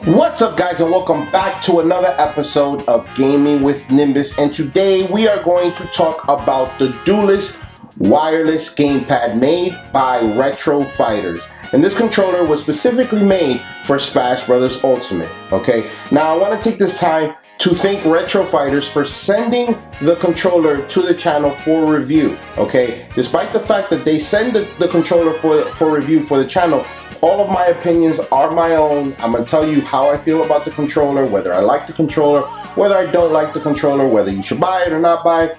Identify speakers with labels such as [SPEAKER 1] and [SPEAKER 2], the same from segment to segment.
[SPEAKER 1] What's up, guys, and welcome back to another episode of Gaming with Nimbus, and today we are going to talk about the Duelist wireless gamepad made by Retro Fighters. And this controller was specifically made for Smash Bros. Ultimate, okay? Now I want to take this time to thank Retro Fighters for sending the controller to the channel for review, okay? Despite the fact that they send the controller for review for the channel, all of my opinions are my own. I'm going to tell you how I feel about the controller, whether I like the controller, whether I don't like the controller, whether you should buy it or not buy it,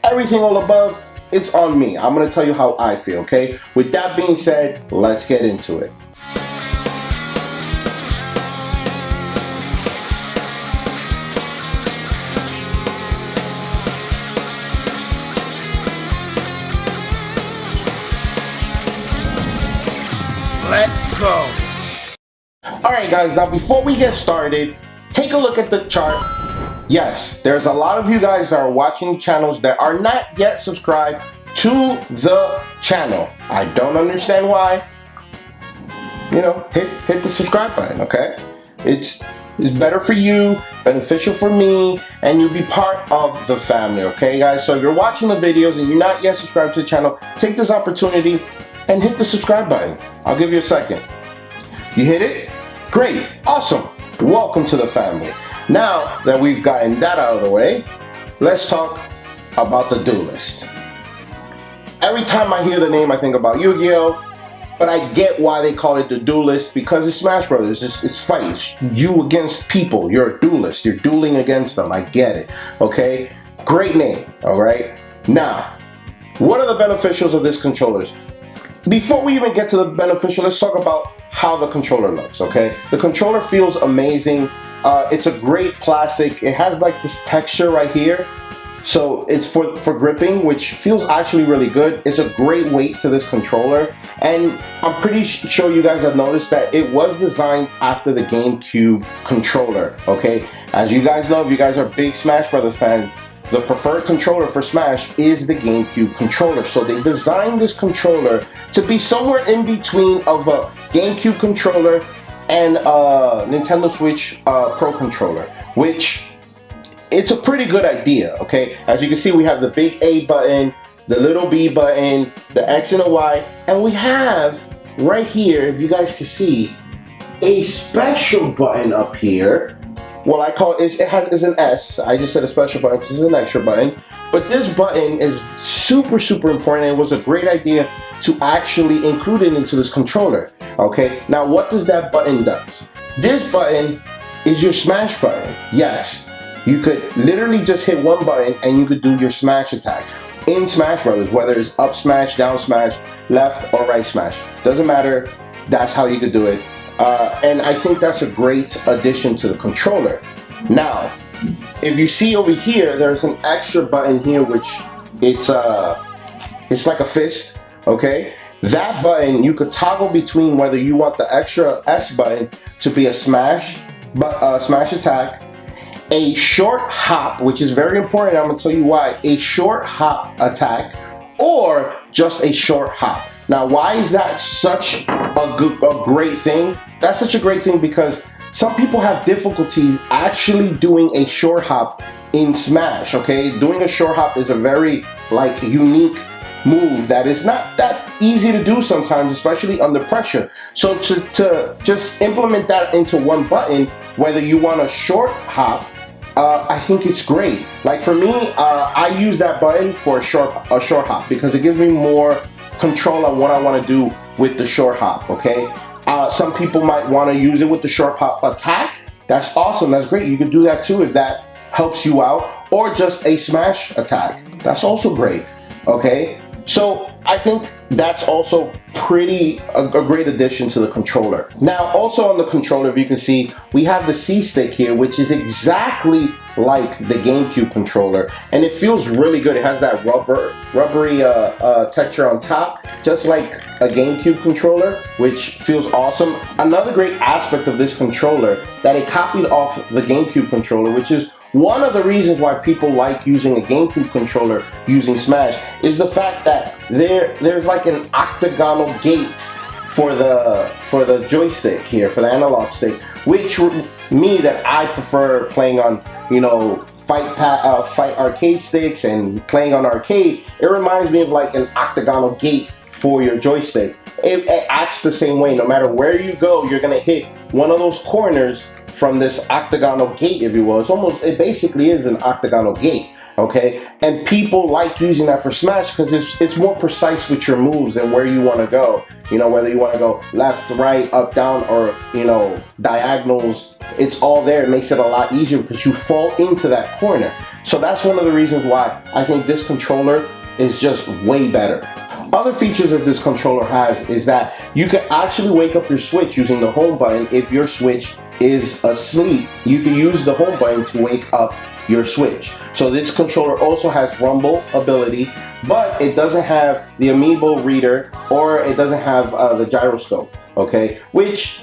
[SPEAKER 1] everything all above, it's on me. I'm going to tell you how I feel, okay? With that being said, let's get into it.
[SPEAKER 2] Let's go.
[SPEAKER 1] Alright guys, now before we get started, take a look at the chart. Yes, there's a lot of you guys that are watching channels that are not yet subscribed to the channel. I don't understand why. You know, hit the subscribe button, okay? It's better for you, beneficial for me, and you'll be part of the family, okay guys? So if you're watching the videos and you're not yet subscribed to the channel, take this opportunity and hit the subscribe button. I'll give you a second. You hit it? Great, awesome. Welcome to the family. Now that we've gotten that out of the way, let's talk about the Duelist. Every time I hear the name, I think about Yu-Gi-Oh! But I get why they call it the Duelist, because it's Smash Brothers. It's fight. It's you against people. You're a duelist. You're dueling against them. I get it. Okay? Great name. Alright? Now, what are the beneficials of this controller? Before we even get to the beneficial, let's talk about how the controller looks, okay? The controller feels amazing. It's a great plastic. It has like this texture right here. So it's for gripping, which feels actually really good. It's a great weight to this controller. And I'm pretty sure you guys have noticed that it was designed after the GameCube controller, okay? As you guys know, if you guys are big Smash Brothers fans, the preferred controller for Smash is the GameCube controller. So they designed this controller to be somewhere in between of a GameCube controller and a Nintendo Switch Pro controller, which it's a pretty good idea, okay? As you can see, we have the big A button, the little B button, the X and the Y, and we have right here, if you guys can see, a special button up here. Well, I call it, it's an S. I just said a special button because it's an extra button. But this button is super, super important. It was a great idea to actually include it into this controller. Okay, now what does that button do? This button is your smash button. Yes, you could literally just hit one button and you could do your smash attack in Smash Brothers, whether it's up smash, down smash, left or right smash. Doesn't matter, that's how you could do it. And I think that's a great addition to the controller. Now, if you see over here, there's an extra button here, which it's like a fist, okay? That button, you could toggle between whether you want the extra S button to be a smash attack, a short hop, which is very important, I'm gonna tell you why, a short hop attack, or just a short hop. Now, why is that such a great thing? That's such a great thing because some people have difficulty actually doing a short hop in Smash, okay? Doing a short hop is a very, unique move that is not that easy to do sometimes, especially under pressure. So to just implement that into one button, whether you want a short hop, I think it's great. Like for me, I use that button for a short hop because it gives me more control on what I want to do with the short hop, okay? Some people might want to use it with the short hop attack. That's awesome, that's great. You can do that too if that helps you out, or just a smash attack. That's also great, okay? So I think that's also a great addition to the controller. Now, also on the controller, if you can see, we have the C stick here, which is exactly like the GameCube controller, and it feels really good. It has that rubbery texture on top, just like a GameCube controller, which feels awesome. Another great aspect of this controller that it copied off the GameCube controller, which is one of the reasons why people like using a GameCube controller using Smash, is the fact that there's like an octagonal gate for the joystick here, for the analog stick, which me that I prefer playing on, you know, fight arcade sticks and playing on arcade. It reminds me of like an octagonal gate for your joystick. It acts the same way. No matter where you go, you're gonna hit one of those corners from this octagonal gate, if you will. It basically is an octagonal gate. Okay, and people like using that for Smash because it's more precise with your moves and where you want to go. You know, whether you want to go left, right, up, down, or, you know, diagonals, it's all there. It makes it a lot easier because you fall into that corner. So that's one of the reasons why I think this controller is just way better. Other features that this controller has is that you can actually wake up your Switch using the home button. If your Switch is asleep, you can use the home button to wake up your Switch. So this controller also has rumble ability, but it doesn't have the amiibo reader, or it doesn't have the gyroscope, okay? Which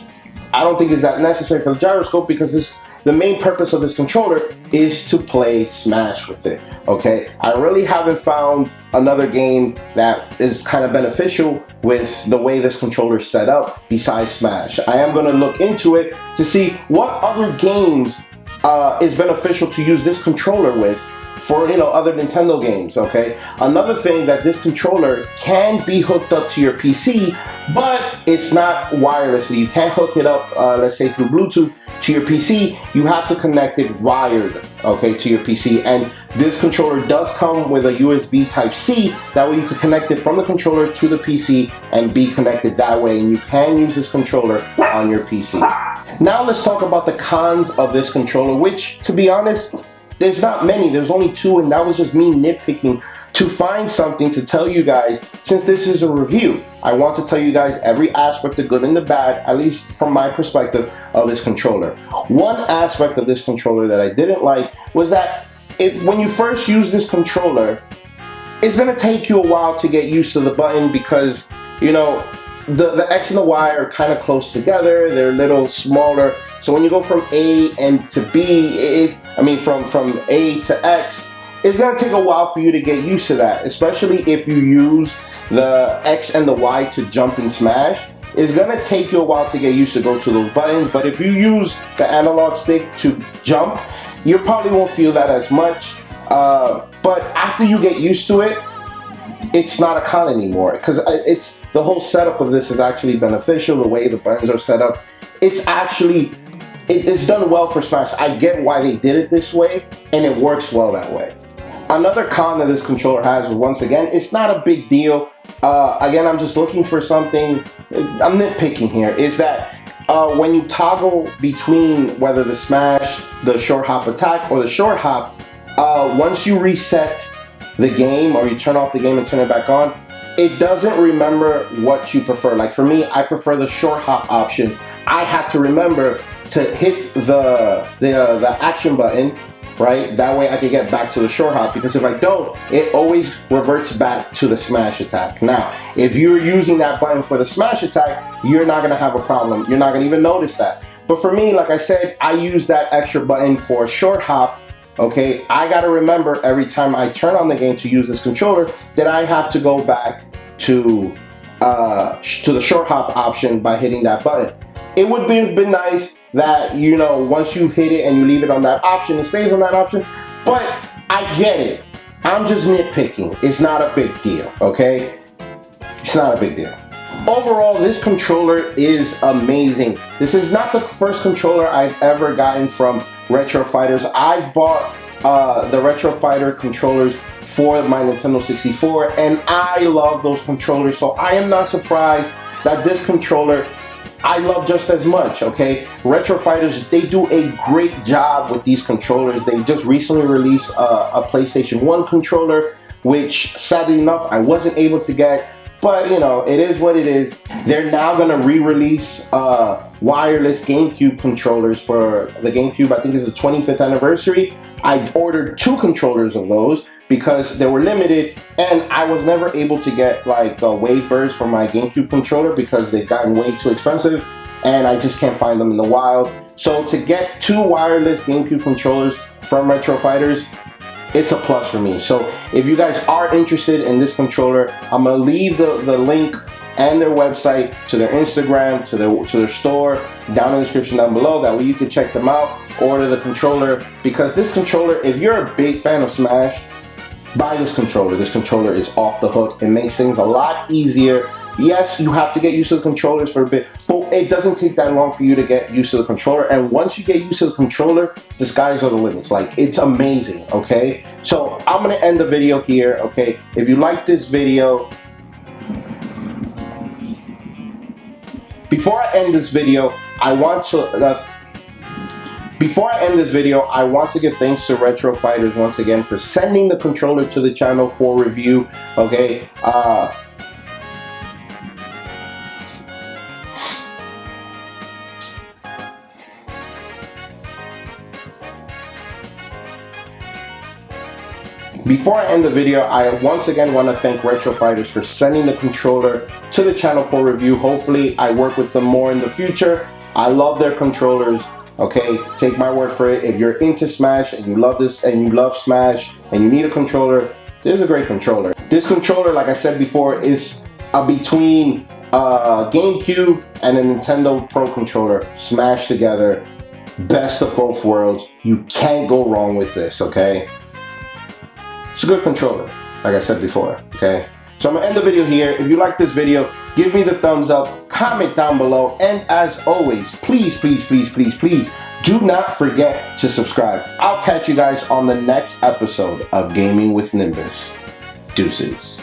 [SPEAKER 1] I don't think is that necessary for the gyroscope, because the main purpose of this controller is to play Smash with it, okay? I really haven't found another game that is kind of beneficial with the way this controller is set up besides Smash. I am gonna look into it to see what other games is beneficial to use this controller with for, you know, other Nintendo games, okay? Another thing that this controller can be hooked up to your PC, but it's not wirelessly. You can't hook it up, let's say through Bluetooth to your PC. You have to connect it wired, okay, to your PC. And this controller does come with a USB Type-C. That way you can connect it from the controller to the PC and be connected that way. And you can use this controller on your PC. Now let's talk about the cons of this controller, which, to be honest, there's not many. There's only two, and that was just me nitpicking to find something to tell you guys. Since this is a review, I want to tell you guys every aspect, the good and the bad, at least from my perspective, of this controller. One aspect of this controller that I didn't like was that when you first use this controller, it's gonna take you a while to get used to the button, because, you know, the X and the Y are kind of close together. They're a little smaller. So when you go from A and to B, from A to X, it's gonna take a while for you to get used to that, especially if you use the X and the Y to jump and smash. It's gonna take you a while to get used to go to those buttons, but if you use the analog stick to jump, you probably won't feel that as much. But after you get used to it, it's not a con anymore, because the whole setup of this is actually beneficial. The way the buttons are set up, it's actually, it's done well for Smash. I get why they did it this way, and it works well that way. Another con that this controller has, once again, it's not a big deal. Again, I'm just looking for something, I'm nitpicking here, is that when you toggle between whether the smash, the short hop attack, or the short hop, once you reset the game, or you turn off the game and turn it back on, it doesn't remember what you prefer. Like for me, I prefer the short hop option. I have to remember to hit the action button, right? That way I can get back to the short hop, because if I don't, it always reverts back to the smash attack. Now, if you're using that button for the smash attack, you're not gonna have a problem. You're not gonna even notice that. But for me, like I said, I use that extra button for short hop. Okay, I gotta remember every time I turn on the game to use this controller that I have to go back to the short hop option by hitting that button. It would have been nice that, you know, once you hit it and you leave it on that option, it stays on that option, but I get it. I'm just nitpicking. It's not a big deal, okay? It's not a big deal. Overall, this controller is amazing. This is not the first controller I've ever gotten from Retro Fighters. I've bought the Retro Fighter controllers for my Nintendo 64, and I love those controllers, so I am not surprised that this controller I love just as much, okay? Retro Fighters, they do a great job with these controllers. They just recently released a PlayStation 1 controller, which sadly enough I wasn't able to get. But, you know, it is what it is. They're now going to re-release wireless GameCube controllers for the GameCube. I think it's the 25th anniversary. I ordered 2 controllers of those because they were limited, and I was never able to get like Wavebirds for my GameCube controller because they've gotten way too expensive, and I just can't find them in the wild. So to get 2 wireless GameCube controllers from Retro Fighters, it's a plus for me. So if you guys are interested in this controller, I'm gonna leave the link and their website, to their Instagram, to their store, down in the description down below. That way you can check them out, order the controller, because this controller, if you're a big fan of Smash, buy this controller. This controller is off the hook. It makes things a lot easier. Yes, you have to get used to the controllers for a bit, but it doesn't take that long for you to get used to the controller. And once you get used to the controller, the skies are the limits. Like, it's amazing, okay? So I'm gonna end the video here, okay? If you like this video, before I end this video, I want to give thanks to Retro Fighters once again for sending the controller to the channel for review, okay? Before I end the video, I once again want to thank Retro Fighters for sending the controller to the channel for review. Hopefully, I work with them more in the future. I love their controllers. Okay, take my word for it. If you're into Smash and you love this and you love Smash and you need a controller, this is a great controller. This controller, like I said before, is between GameCube and a Nintendo Pro controller smashed together. Best of both worlds. You can't go wrong with this, okay? It's a good controller, like I said before, okay? So I'm gonna end the video here. If you like this video, give me the thumbs up, comment down below, and as always, please, please, please, please, please, do not forget to subscribe. I'll catch you guys on the next episode of Gaming with Nimbus. Deuces.